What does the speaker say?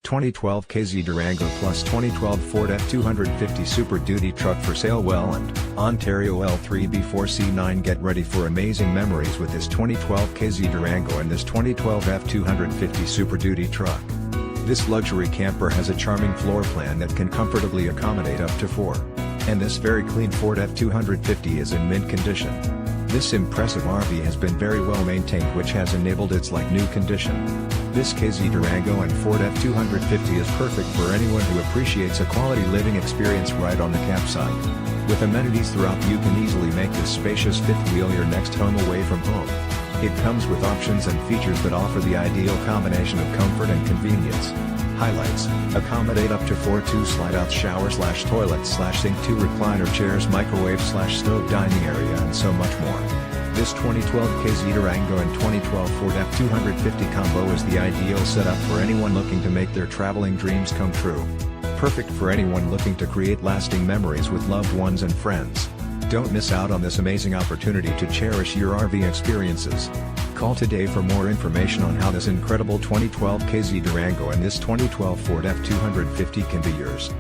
2012 KZ Durango plus 2012 Ford F250 Super Duty truck for SaleWelland, Ontario L3B4C9 Get ready for amazing memories with this 2012 KZ Durango and this 2012 F250 Super Duty truck. This luxury camper has a charming floor plan that can comfortably accommodate up to 4. And this very clean Ford F250 is in mint condition. This impressive RV has been very well maintained, which has enabled its like-new condition. This KZ Durango and Ford F250 is perfect for anyone who appreciates a quality living experience right on the campsite. With amenities throughout, you can easily make this spacious fifth wheel your next home away from home. It comes with options and features that offer the ideal combination of comfort and convenience. Highlights: accommodate up to 4 2-slide-out shower/toilet/sink, 2 recliner chairs, microwave/stove dining area, and so much more. This 2012 KZ Durango and 2012 Ford F250 combo is the ideal setup for anyone looking to make their traveling dreams come true. Perfect for anyone looking to create lasting memories with loved ones and friends. Don't miss out on this amazing opportunity to cherish your RV experiences. Call today for more information on how this incredible 2012 KZ Durango and this 2012 Ford F250 can be yours.